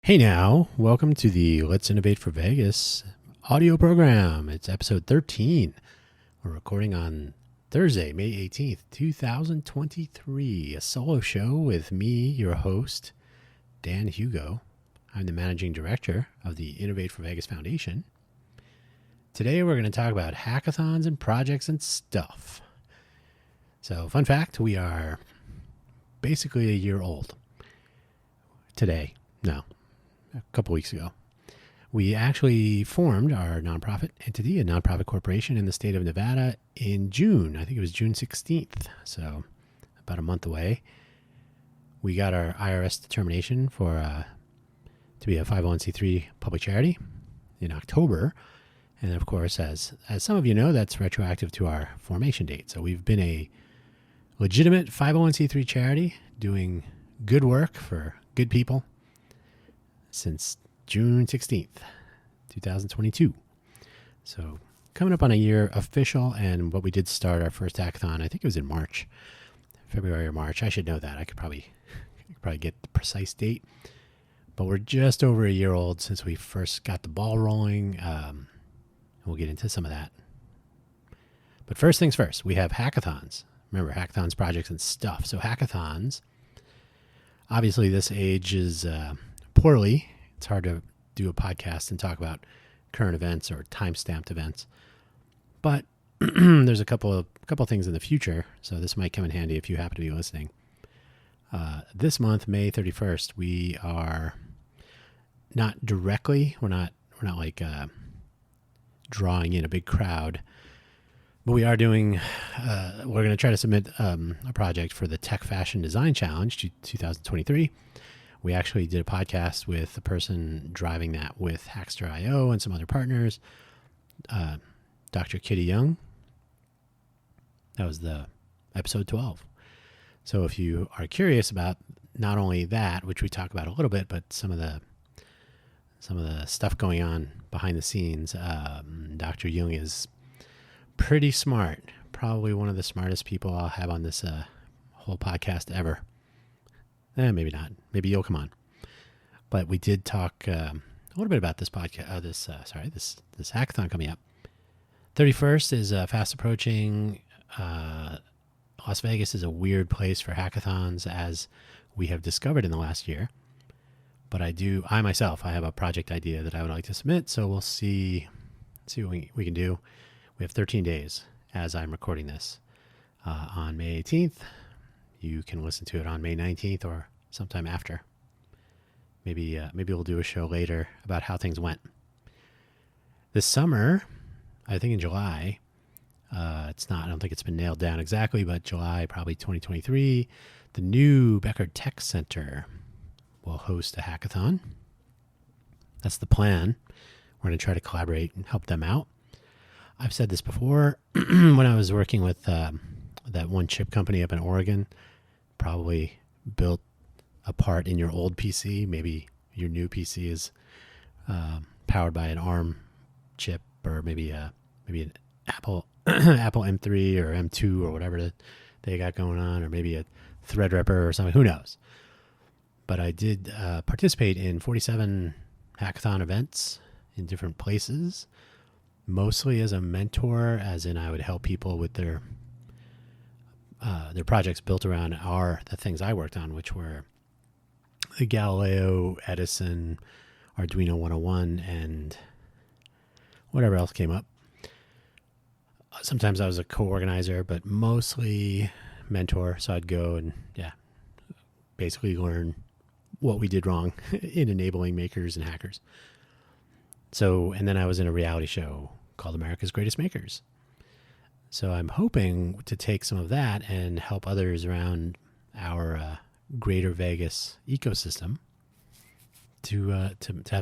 Hey now, welcome to the Let's Innovate for Vegas audio program. It's episode 13. We're recording on Thursday, May 18th, 2023, a solo show with me, your host, Dan Hugo. I'm the managing director of the Innovate for Vegas Foundation. Today we're going to talk about hackathons and projects and stuff. So, fun fact, we are basically a year old today. No. A couple weeks ago. We actually formed our nonprofit entity, a nonprofit corporation in the state of Nevada in June. I think it was June 16th, so about a month away. We got our IRS determination for to be a 501c3 public charity in October. And of course, as some of you know, that's retroactive to our formation date. So we've been a legitimate 501c3 charity doing good work for good people since June 16th, 2022. So coming up on a year official, and what we did start our first hackathon, I think it was in March, February or March. I should know that. I could probably get the precise date. But we're just over a year old since we first got the ball rolling. We'll get into some of that. But first things first, we have hackathons. Remember, hackathons, projects, and stuff. So hackathons, obviously this age is poorly. It's hard to do a podcast and talk about current events or time-stamped events. But there's a couple things in the future, so this might come in handy if you happen to be listening. This month, May 31st, we are not directly, we're not like drawing in a big crowd, but we are doing, we're going to try to submit a project for the TechFashion Design Challenge 2023. We actually did a podcast with the person driving that with Hackster.io and some other partners, Dr. Kitty Young. That was the episode 12. So if you are curious about not only that, which we talk about a little bit, but some of the stuff going on behind the scenes, Dr. Young is pretty smart. Probably one of the smartest people I'll have on this whole podcast ever. Maybe not. Maybe you'll come on. But we did talk a little bit about this podcast. This hackathon coming up. 31st is fast approaching. Las Vegas is a weird place for hackathons, as we have discovered in the last year. But I have a project idea that I would like to submit. So we'll see what we can do. We have 13 days as I'm recording this on May 18th. You can listen to it on May 19th or sometime after. Maybe we'll do a show later about how things went. This summer, I think in July, I don't think it's been nailed down exactly, but July, probably 2023, the new Becker Tech Center will host a hackathon. That's the plan. We're going to try to collaborate and help them out. I've said this before when I was working with that one chip company up in Oregon. Probably built a part in your old PC. Maybe your new PC is powered by an ARM chip, or maybe an Apple M3 or M2 or whatever that they got going on, or maybe a Threadripper or something. Who knows? But I did participate in 47 hackathon events in different places, mostly as a mentor, as in I would help people with their projects built around the things I worked on, which were the Galileo, Edison, Arduino 101, and whatever else came up. Sometimes I was a co-organizer, but mostly mentor. So I'd go and basically learn what we did wrong in enabling makers and hackers. So, and then I was in a reality show called America's Greatest Makers. So I'm hoping to take some of that and help others around our greater Vegas ecosystem to have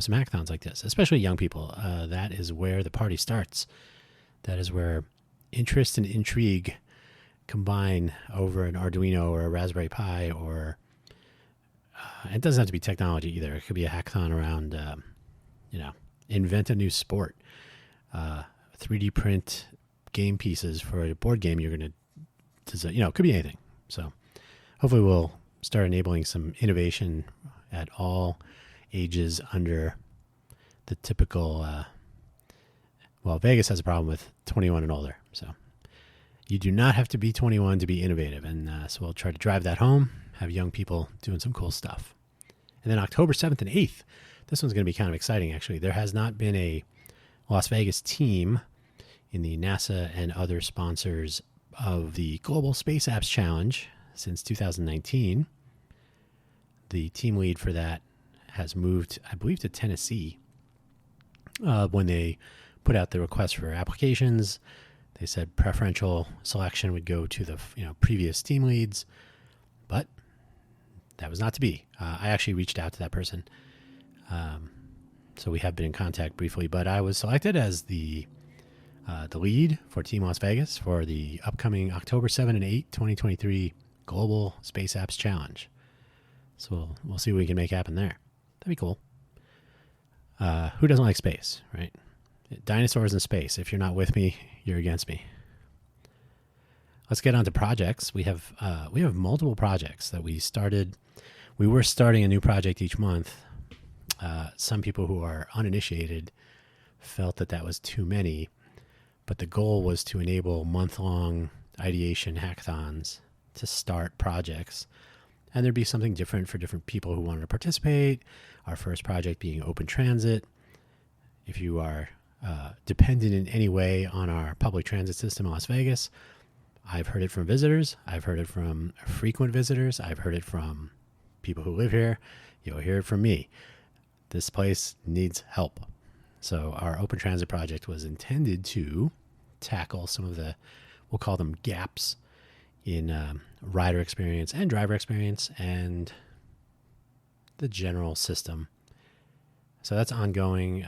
some hackathons like this, especially young people. That is where the party starts. That is where interest and intrigue combine over an Arduino or a Raspberry Pi, or it doesn't have to be technology either. It could be a hackathon around, invent a new sport, 3D print game pieces for a board game you're going to design. It could be anything. So hopefully we'll start enabling some innovation at all ages under the typical, Vegas has a problem with 21 and older. So you do not have to be 21 to be innovative. And so we'll try to drive that home, have young people doing some cool stuff. And then October 7th and 8th, this one's going to be kind of exciting, actually. There has not been a Las Vegas team in the NASA and other sponsors of the Global Space Apps Challenge since 2019. The team lead for that has moved, I believe, to Tennessee. When they put out the request for applications, they said preferential selection would go to the previous team leads, but that was not to be. I actually reached out to that person, so we have been in contact briefly. But I was selected as the lead for Team Las Vegas for the upcoming October 7 and 8, 2023 Global Space Apps Challenge. So we'll see what we can make happen there. That'd be cool. Who doesn't like space, right? Dinosaurs in space. If you're not with me, you're against me. Let's get on to projects. We have multiple projects that we started. We were starting a new project each month. Some people who are uninitiated felt that was too many, but the goal was to enable month-long ideation hackathons to start projects. And there'd be something different for different people who wanted to participate. Our first project being open transit. If you are dependent in any way on our public transit system in Las Vegas, I've heard it from visitors. I've heard it from frequent visitors. I've heard it from people who live here. You'll hear it from me. This place needs help. So our open transit project was intended to tackle some of the, we'll call them gaps in rider experience and driver experience and the general system. So that's ongoing.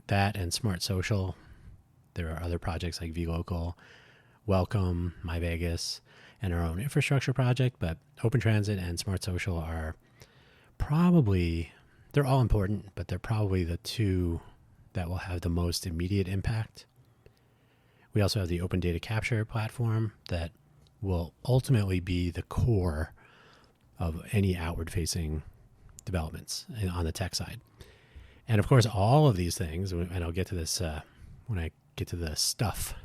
That and Smart Social. There are other projects like vLocal, Welcome, My Vegas, and our own infrastructure project. But Open Transit and Smart Social are probably, they're all important, but they're probably the two that will have the most immediate impact. We also have the Open Data Capture platform that will ultimately be the core of any outward-facing developments on the tech side. And of course, all of these things, and I'll get to this when I get to the stuff,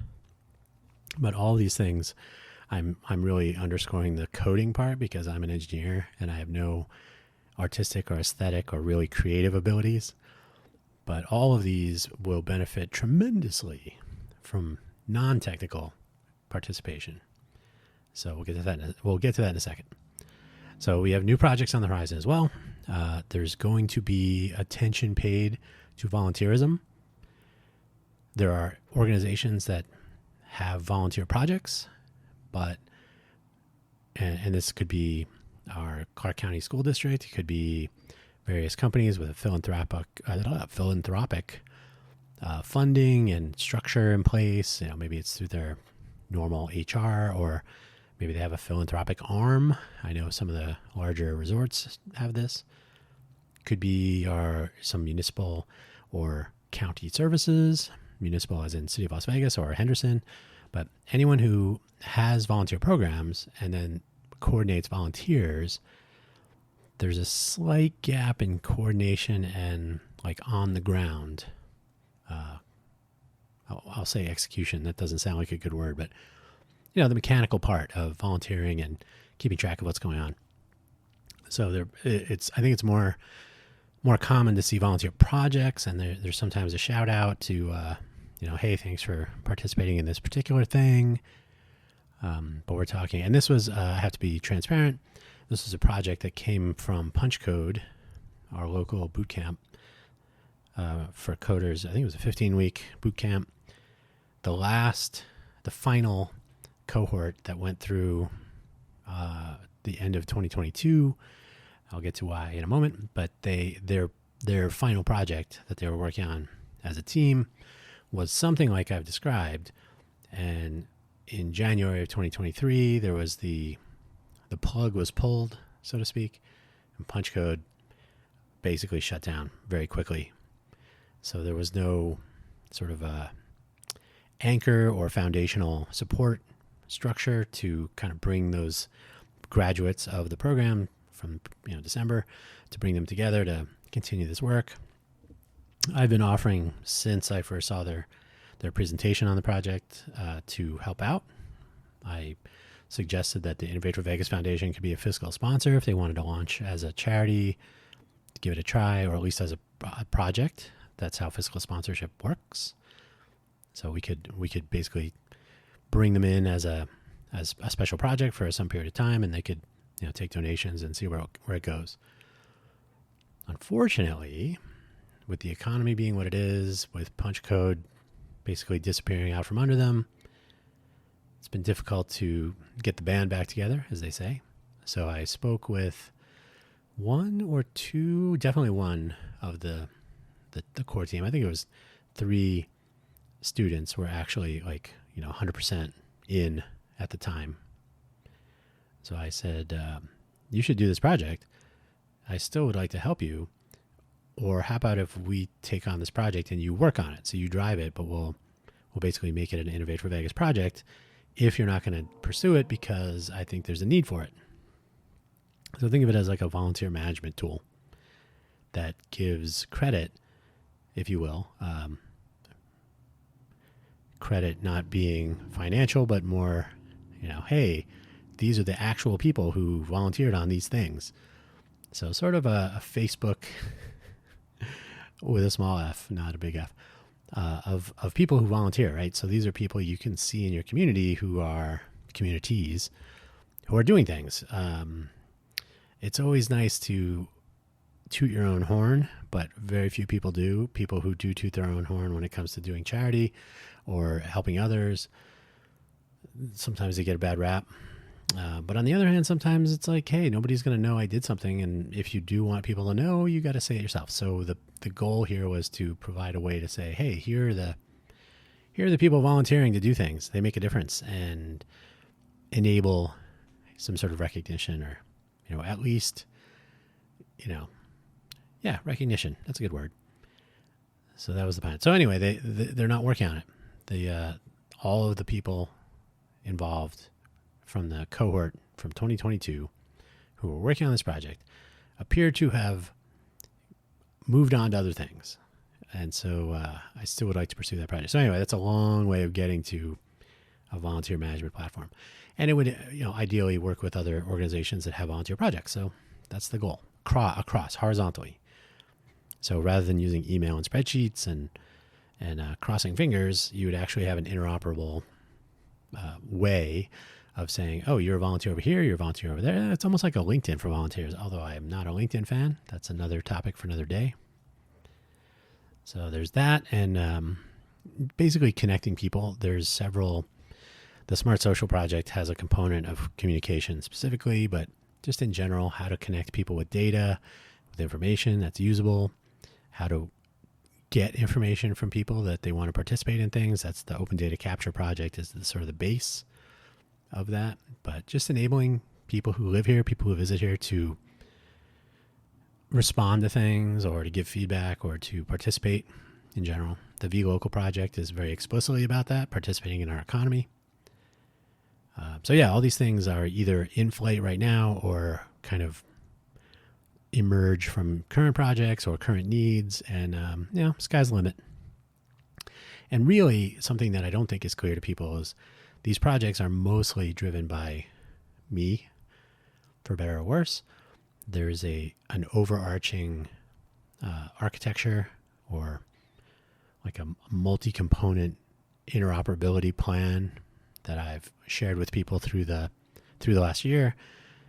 but all these things, I'm really underscoring the coding part because I'm an engineer and I have no artistic or aesthetic or really creative abilities. But all of these will benefit tremendously from non-technical participation. So we'll get to that in a second. So we have new projects on the horizon as well. There's going to be attention paid to volunteerism. There are organizations that have volunteer projects, but and this could be our Clark County School District. It could be various companies with a philanthropic funding and structure in place. Maybe it's through their normal HR, or maybe they have a philanthropic arm. I know some of the larger resorts have this. Could be some municipal or county services, municipal as in City of Las Vegas or Henderson, but anyone who has volunteer programs and then coordinates volunteers, there's a slight gap in coordination and like on the ground. I'll say execution. That doesn't sound like a good word, but the mechanical part of volunteering and keeping track of what's going on. So I think it's more common to see volunteer projects, and there's sometimes a shout out to, hey, thanks for participating in this particular thing. But we're talking, and this was, I have to be transparent. This was a project that came from Punch Code, our local boot camp for coders. I think it was a 15-week boot camp. The final cohort that went through the end of 2022. I'll get to why in a moment, but their final project that they were working on as a team was something like I've described. And in January of 2023, there was the plug was pulled, so to speak, and Punch Code basically shut down very quickly. So there was no sort of anchor or foundational support structure to kind of bring those graduates of the program from December to bring them together to continue this work. I've been offering since I first saw their presentation on the project to help out. I suggested that the Innovate for Vegas Foundation could be a fiscal sponsor if they wanted to launch as a charity, to give it a try, or at least as a project. That's how fiscal sponsorship works. So we could basically bring them in as a special project for some period of time, and they could take donations and see where it goes. Unfortunately, with the economy being what it is, with Punch Code basically disappearing out from under them, it's been difficult to get the band back together, as they say. So I spoke with one or two, definitely one of the core team. I think it was 3 students were actually 100% in at the time. So I said, you should do this project. I still would like to help you. Or how about if we take on this project and you work on it? So you drive it, but we'll basically make it an Innovate for Vegas project if you're not going to pursue it, because I think there's a need for it. So think of it as like a volunteer management tool that gives credit, if you will, credit not being financial, but more, hey, these are the actual people who volunteered on these things. So sort of a Facebook with a small f, not a big F, of people who volunteer, right? So these are people you can see in your community who are communities who are doing things. It's always nice to toot your own horn, but very few people do. People who do toot their own horn when it comes to doing charity or helping others, sometimes they get a bad rap. But on the other hand, sometimes it's like, hey, nobody's going to know I did something. And if you do want people to know, you got to say it yourself. So the goal here was to provide a way to say, hey, here are the people volunteering to do things. They make a difference, and enable some sort of recognition, or, at least, recognition. That's a good word. So that was the plan. So anyway, they're not working on it. All of the people involved from the cohort from 2022 who were working on this project appear to have moved on to other things. And so I still would like to pursue that project. So anyway, that's a long way of getting to a volunteer management platform. And it would, ideally work with other organizations that have volunteer projects. So that's the goal, across, horizontally. So rather than using email and spreadsheets and crossing fingers, you would actually have an interoperable way of saying, oh, you're a volunteer over here, you're a volunteer over there. It's almost like a LinkedIn for volunteers, although I am not a LinkedIn fan. That's another topic for another day. So there's that. And basically connecting people. There's several. The Smart Social Project has a component of communication specifically, but just in general, how to connect people with data, with information that's usable, how to get information from people that they want to participate in things. That's the Open Data Capture Project, is sort of the base of that. But just enabling people who live here, people who visit here, to respond to things or to give feedback or to participate in general. The vLocal project is very explicitly about that, participating in our economy. So yeah, all these things are either in flight right now or kind of emerge from current projects or current needs, and sky's the limit. And really, something that I don't think is clear to people is these projects are mostly driven by me, for better or worse. There's an overarching architecture, or like a multi-component interoperability plan that I've shared with people through the last year.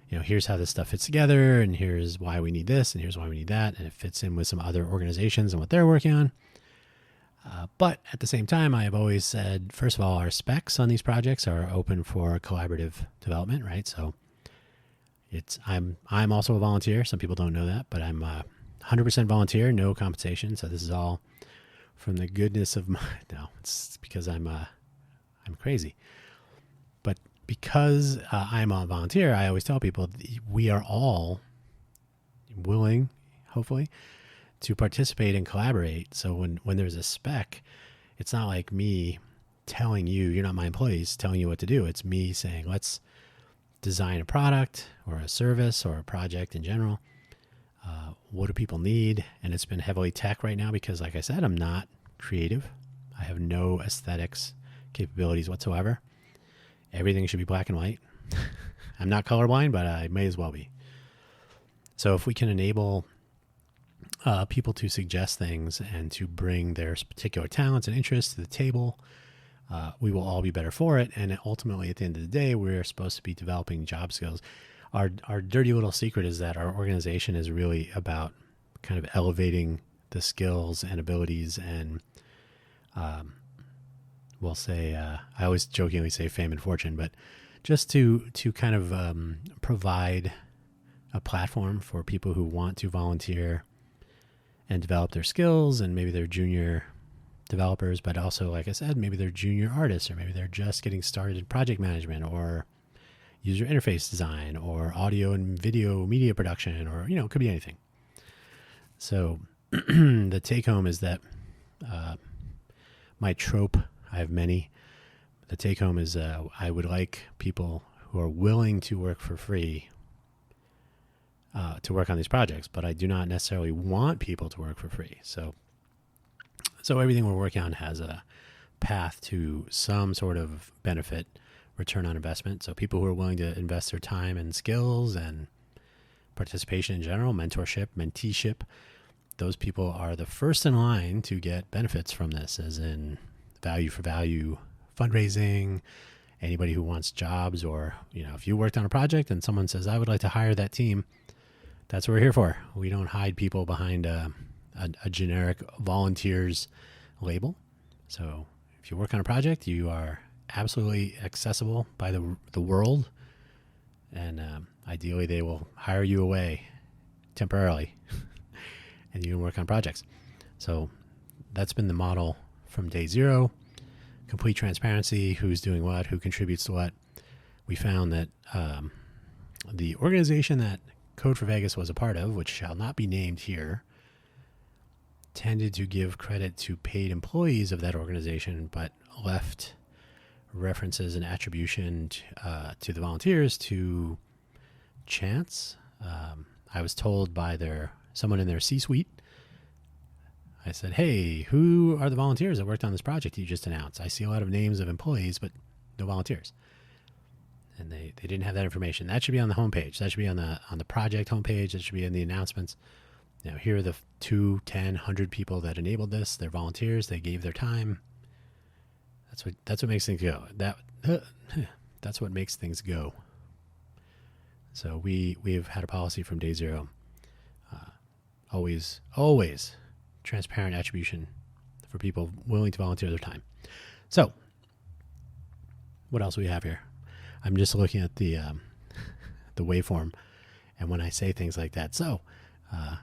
Here's how this stuff fits together, and here's why we need this, and here's why we need that, and it fits in with some other organizations and what they're working on. But at the same time, I have always said, first of all, our specs on these projects are open for collaborative development, right? So I'm also a volunteer. Some people don't know that, but I'm 100% volunteer, no compensation. So this is all from the goodness of no, it's because I'm crazy. But because I'm a volunteer, I always tell people we are all willing, hopefully, to participate and collaborate. So when there's a spec, it's not like me telling you, you're not my employees, telling you what to do. It's me saying, let's design a product or a service or a project in general. What do people need? And it's been heavily tech right now because, like I said, I'm not creative. I have no aesthetics capabilities whatsoever. Everything should be black and white. I'm not colorblind, but I may as well be. So if we can enable people to suggest things and to bring their particular talents and interests to the table, we will all be better for it. And ultimately, at the end of the day, we're supposed to be developing job skills. Our dirty little secret is that our organization is really about kind of elevating the skills and abilities and we'll say, I always jokingly say fame and fortune, but just to kind of provide a platform for people who want to volunteer and develop their skills, and maybe they're junior developers, but also, like I said, maybe they're junior artists, or maybe they're just getting started in project management or user interface design or audio and video media production, or, it could be anything. So the take home is that my trope, I have many. The take home is I would like people who are willing to work for free to work on these projects, but I do not necessarily want people to work for free. So everything we're working on has a path to some sort of benefit, return on investment. So people who are willing to invest their time and skills and participation in general, mentorship, menteeship, those people are the first in line to get benefits from this, as in value for value fundraising, anybody who wants jobs, or, if you worked on a project and someone says, I would like to hire that team, that's what we're here for. We don't hide people behind a generic volunteers label. So if you work on a project, you are absolutely accessible by the world, and ideally they will hire you away temporarily and you can work on projects. So that's been the model from day zero. Complete transparency, who's doing what, who contributes to what. We found that the organization that Code for Vegas was a part of, which shall not be named here, tended to give credit to paid employees of that organization, but left references and attribution to the volunteers to chance. I was told by someone in their C-suite, I said, hey, who are the volunteers that worked on this project you just announced? I see a lot of names of employees, but no volunteers. And they didn't have that information. That should be on the homepage. That should be on the project homepage. That should be in the announcements. Here are the 2, 10, 100 people that enabled this. They're volunteers. They gave their time. That's what makes things go. That's what makes things go. So we've had a policy from day zero. Always transparent attribution for people willing to volunteer their time. So what else do we have here? I'm just looking at the waveform, and when I say things like that,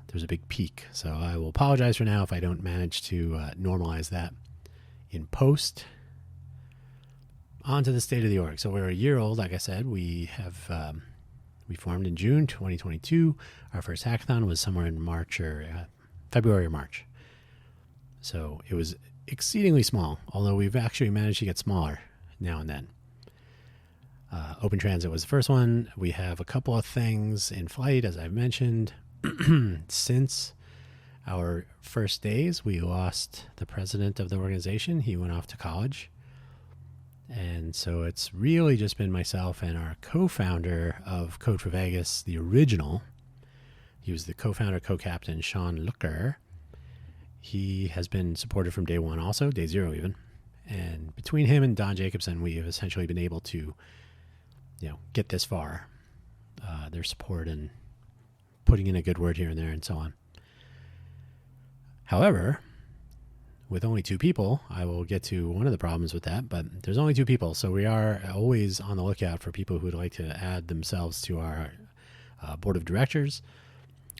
there's a big peak. So I will apologize for now if I don't manage to normalize that in post. On to the state of the org. So we're a year old, like I said. We have we formed in June 2022. Our first hackathon was somewhere in March or February or March. So it was exceedingly small, although we've actually managed to get smaller now and then. Open Transit was the first one. We have a couple of things in flight, as I've mentioned. Since our first days, we lost the president of the organization. He went off to college. And so it's really just been myself and our co-founder of Code for Vegas, the original. He was the co-founder, co-captain, Sean Looker. He has been supported from day one also, day zero even. And between him and Don Jacobson, we have essentially been able to, get this far. Their support and putting in a good word here and there and so on. However, with only 2 people, I will get to one of the problems with that, but there's only 2 people. So we are always on the lookout for people who would like to add themselves to our board of directors.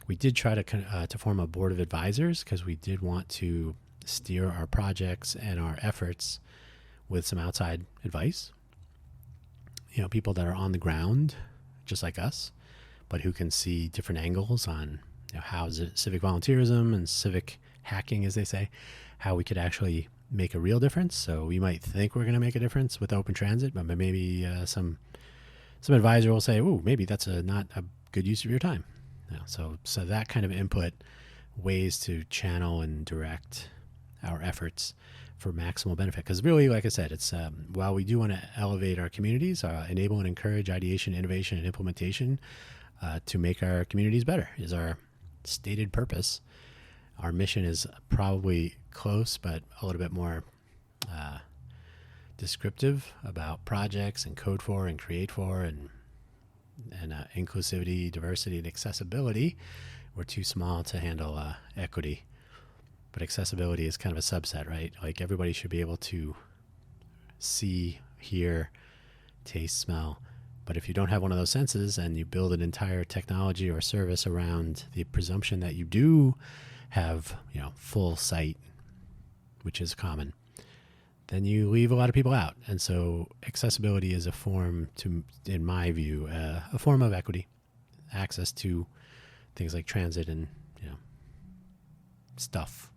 We did try to form a board of advisors because we did want to steer our projects and our efforts with some outside advice. People that are on the ground, just like us, but who can see different angles on how civic volunteerism and civic hacking, as they say, how we could actually make a real difference. So we might think we're going to make a difference with Open Transit, but maybe some some advisor will say, "Oh, maybe that's not a good use of your time." So that kind of input, ways to channel and direct our efforts for maximal benefit. Because really, like I said, it's while we do want to elevate our communities, enable and encourage ideation, innovation, and implementation to make our communities better is our stated purpose. Our mission is probably close, but a little bit more descriptive about projects and CodeFor and CreateFor and inclusivity, diversity, and accessibility. We're too small to handle equity, but accessibility is kind of a subset, right? Like everybody should be able to see, hear, taste, smell. But if you don't have one of those senses and you build an entire technology or service around the presumption that you do have, full sight, which is common, then you leave a lot of people out. And so accessibility is a form in my view, a form of equity, access to things like transit and, stuff.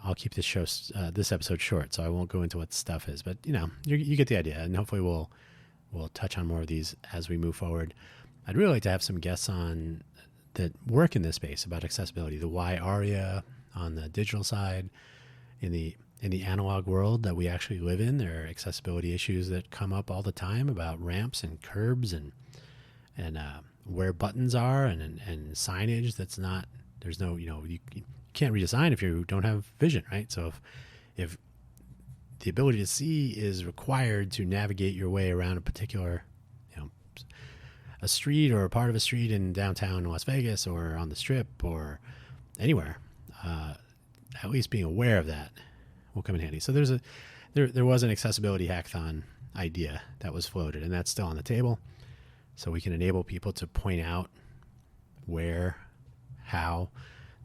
I'll keep this episode short, so I won't go into what stuff is, but you get the idea, and hopefully we'll touch on more of these as we move forward. I'd really like to have some guests on that work in this space about accessibility, the why aria on the digital side, in the analog world that we actually live in. There are accessibility issues that come up all the time about ramps and curbs and where buttons are and signage that's not, there's no, you can't read a sign if you don't have vision, right? So if the ability to see is required to navigate your way around a particular, a street or a part of a street in downtown Las Vegas or on the Strip or anywhere, at least being aware of that will come in handy. So there was an accessibility hackathon idea that was floated, and that's still on the table. So we can enable people to point out where, how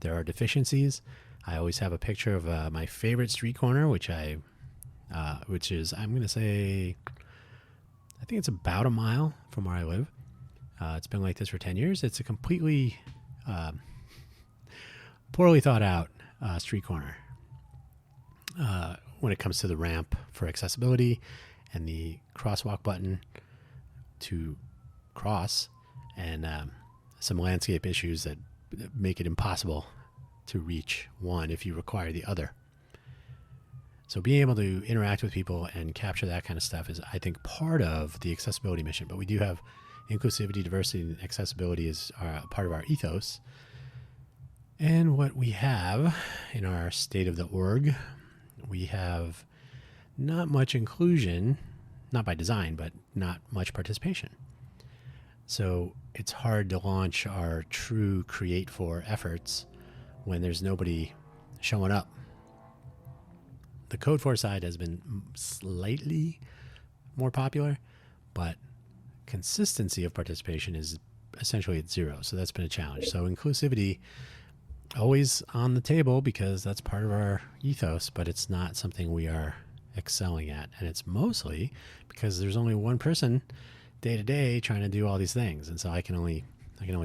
there are deficiencies. I always have a picture of my favorite street corner, which is, I'm going to say, I think it's about a mile from where I live. It's been like this for 10 years. It's a completely poorly thought out street corner when it comes to the ramp for accessibility and the crosswalk button to cross, and some landscape issues that make it impossible to reach one if you require the other. So being able to interact with people and capture that kind of stuff is, I think, part of the accessibility mission. But we do have inclusivity, diversity, and accessibility is part of our ethos. And what we have in our state of the org, we have not much inclusion, not by design, but not much participation. So it's hard to launch our true CreateFor efforts when there's nobody showing up. The CodeFor side has been slightly more popular, but consistency of participation is essentially at zero. So that's been a challenge. So inclusivity, always on the table because that's part of our ethos, but it's not something we are excelling at. And it's mostly because there's only one person day to day trying to do all these things. And so I can only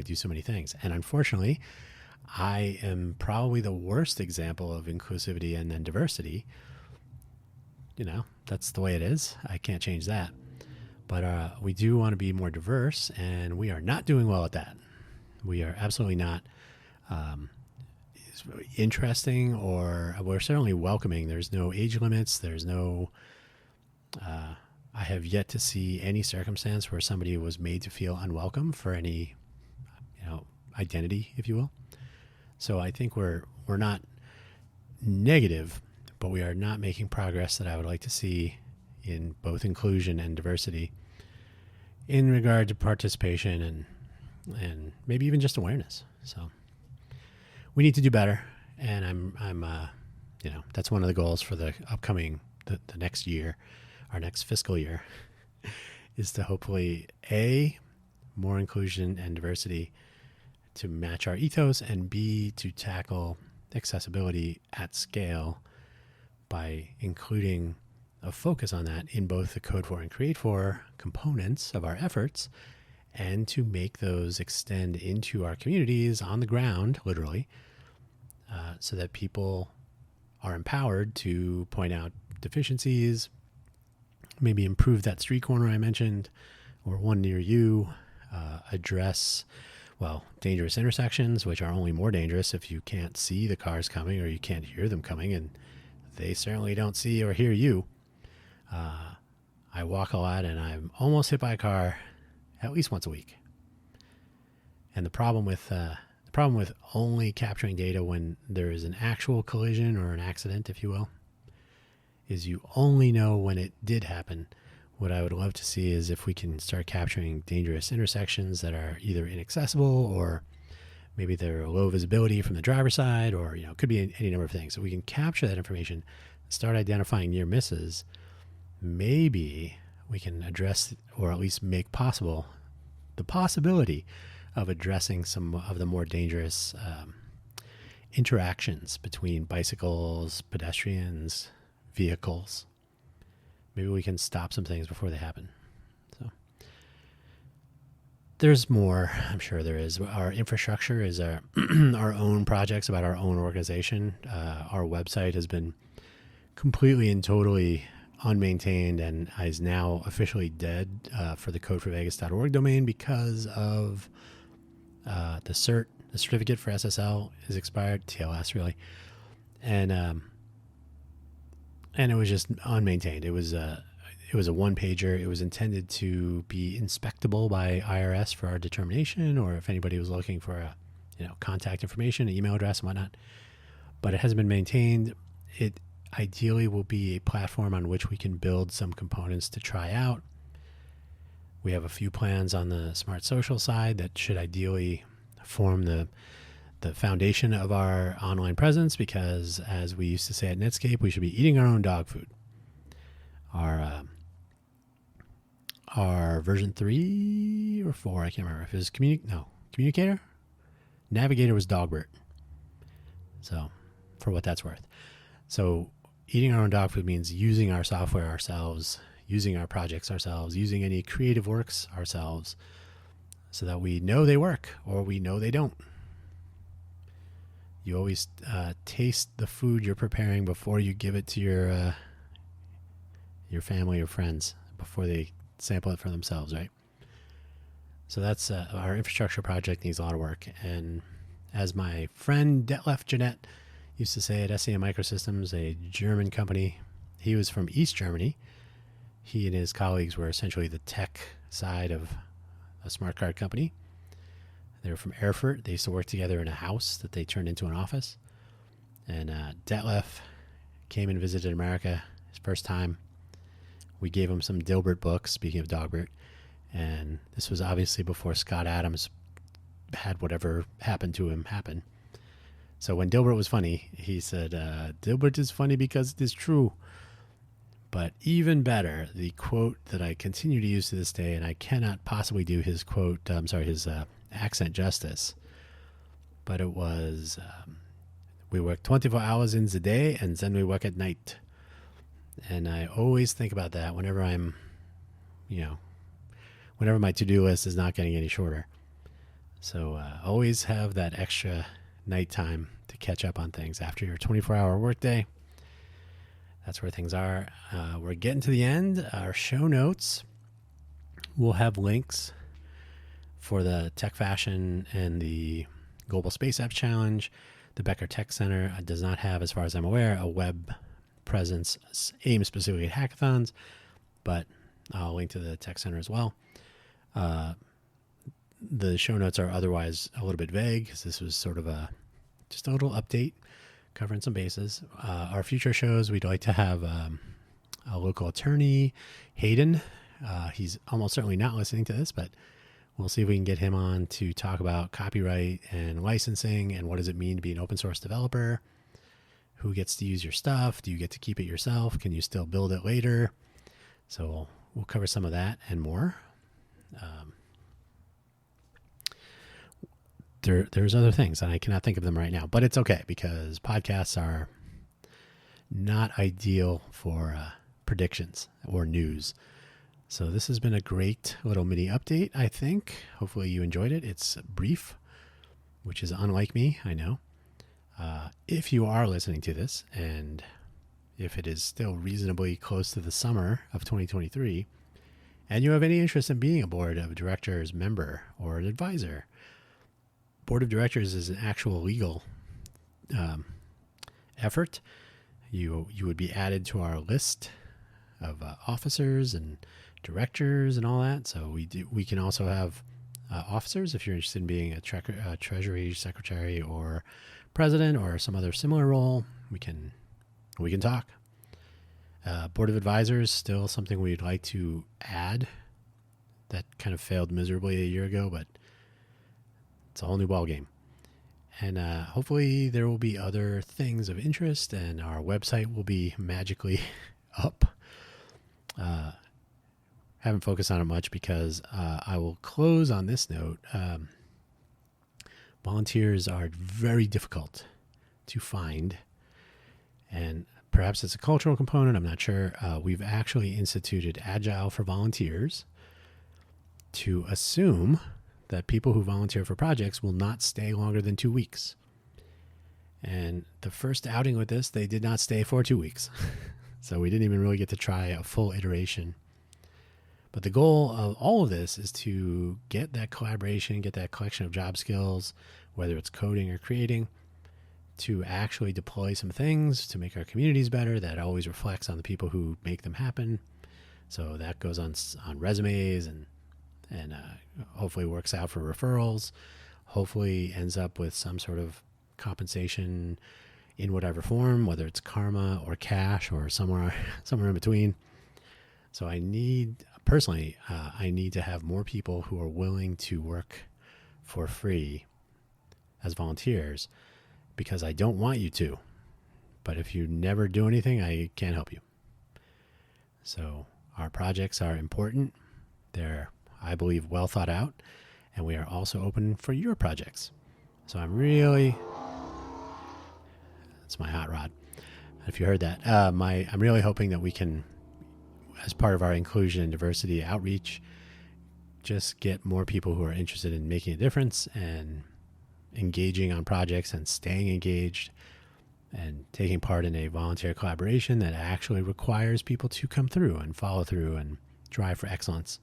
do so many things. And unfortunately, I am probably the worst example of inclusivity and then diversity. That's the way it is. I can't change that. But we do want to be more diverse, and we are not doing well at that. We are absolutely not interesting, or we're certainly welcoming. There's no age limits. There's no... I have yet to see any circumstance where somebody was made to feel unwelcome for any, identity, if you will. So I think we're not negative, but we are not making progress that I would like to see in both inclusion and diversity in regard to participation and maybe even just awareness. So we need to do better. And I'm that's one of the goals for the upcoming, the next year, our next fiscal year, is to hopefully more inclusion and diversity to match our ethos, and B, to tackle accessibility at scale by including a focus on that in both the CodeFor and CreateFor components of our efforts, and to make those extend into our communities on the ground, literally, so that people are empowered to point out deficiencies, maybe improve that street corner I mentioned, or one near you, address, well, dangerous intersections, which are only more dangerous if you can't see the cars coming or you can't hear them coming, and they certainly don't see or hear you. I walk a lot, and I'm almost hit by a car at least once a week. And the problem with only capturing data when there is an actual collision or an accident, if you will, is you only know when it did happen. What I would love to see is if we can start capturing dangerous intersections that are either inaccessible, or maybe they're low visibility from the driver's side, or it could be any number of things. So we can capture that information, start identifying near misses. Maybe we can address, or at least make possible, the possibility of addressing some of the more dangerous interactions between bicycles, pedestrians, vehicles. Maybe we can stop some things before they happen. So there's more. I'm sure there is. Our infrastructure is our own projects about our own organization. Our website has been completely and totally unmaintained and is now officially dead for the codeforvegas.org domain because of the certificate for SSL is expired, TLS really, and it was just unmaintained. It was a one pager. It was intended to be inspectable by IRS for our determination, or if anybody was looking for contact information, an email address and whatnot. But it hasn't been maintained. It ideally will be a platform on which we can build some components to try out. We have a few plans on the smart social side that should ideally form the foundation of our online presence, because as we used to say at Netscape, we should be eating our own dog food. Our version 3 or 4, I can't remember if it was Communicator. Navigator was Dogbert. So for what that's worth. So eating our own dog food means using our software ourselves, using our projects ourselves, using any creative works ourselves, so that we know they work or we know they don't. You always taste the food you're preparing before you give it to your family or friends, before they sample it for themselves, right? So that's our infrastructure project needs a lot of work. And as my friend Detlef Jeanette used to say at SEM Microsystems, a German company, he was from East Germany. He and his colleagues were essentially the tech side of a smart card company. They were from Erfurt. They used to work together in a house that they turned into an office. And Detlef came and visited America his first time. We gave him some Dilbert books, speaking of Dogbert. And this was obviously before Scott Adams had whatever happened to him happen. So when Dilbert was funny, he said, Dilbert is funny because it is true. But even better, the quote that I continue to use to this day, and I cannot possibly do his quote, his accent justice, but it was, we work 24 hours in the day and then we work at night. And I always think about that whenever I'm, whenever my to-do list is not getting any shorter. So always have that extra nighttime to catch up on things after your 24-hour workday. That's where things are. We're getting to the end. Our show notes will have links for the TechFashion and the Global Space Apps Challenge. The Becker Tech Center does not have, as far as I'm aware, a web presence aimed specifically at hackathons, but I'll link to the Tech Center as well. The show notes are otherwise a little bit vague, because this was sort of just a little update covering some bases. Our future shows, we'd like to have a local attorney, Hayden. He's almost certainly not listening to this, but we'll see if we can get him on to talk about copyright and licensing and what does it mean to be an open source developer. Who gets to use your stuff? Do you get to keep it yourself? Can you still build it later? So we'll cover some of that and more. There's other things, and I cannot think of them right now, but it's okay, because podcasts are not ideal for predictions or news. So this has been a great little mini update, I think. Hopefully you enjoyed it. It's brief, which is unlike me, I know. If you are listening to this, and if it is still reasonably close to the summer of 2023, and you have any interest in being a board of directors member or an advisor. Board of directors is an actual legal effort. You would be added to our list of officers and directors and all that. So we can also have officers if you're interested in being a treasury secretary or president or some other similar role. We can talk. Board of advisors, still something we'd like to add. That kind of failed miserably a year ago, but it's a whole new ballgame. And hopefully there will be other things of interest, and our website will be magically up. Haven't focused on it much because I will close on this note. Volunteers are very difficult to find, and perhaps it's a cultural component. I'm not sure. We've actually instituted Agile for Volunteers to assume that people who volunteer for projects will not stay longer than 2 weeks. And the first outing with this, they did not stay for 2 weeks. So we didn't even really get to try a full iteration. But the goal of all of this is to get that collaboration, get that collection of job skills, whether it's coding or creating, to actually deploy some things to make our communities better. That always reflects on the people who make them happen. So that goes on resumes and hopefully works out for referrals, hopefully ends up with some sort of compensation in whatever form, whether it's karma or cash or somewhere in between. So I need to have more people who are willing to work for free as volunteers, because I don't want you to. But if you never do anything, I can't help you. So our projects are important. They're, I believe, well thought out, and we are also open for your projects. So it's my hot rod, if you heard that. I'm really hoping that we can, as part of our inclusion and diversity outreach, just get more people who are interested in making a difference and engaging on projects and staying engaged and taking part in a volunteer collaboration that actually requires people to come through and follow through and drive for excellence.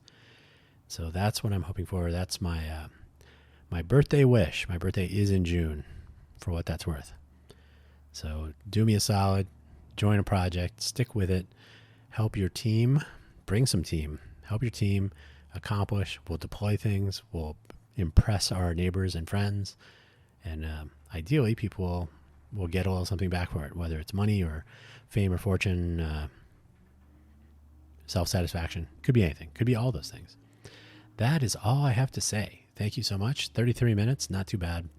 So that's what I'm hoping for. That's my birthday wish. My birthday is in June, for what that's worth. So do me a solid, join a project, stick with it, help your team, bring some team, help your team accomplish. We'll deploy things, we'll impress our neighbors and friends, and ideally people will get a little something back for it, whether it's money or fame or fortune, self-satisfaction. Could be anything. Could be all those things. That is all I have to say. Thank you so much. 33 minutes, not too bad.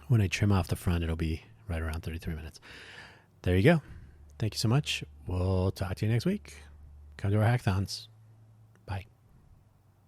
When I trim off the front, it'll be right around 33 minutes. There you go. Thank you so much. We'll talk to you next week. Come to our hackathons.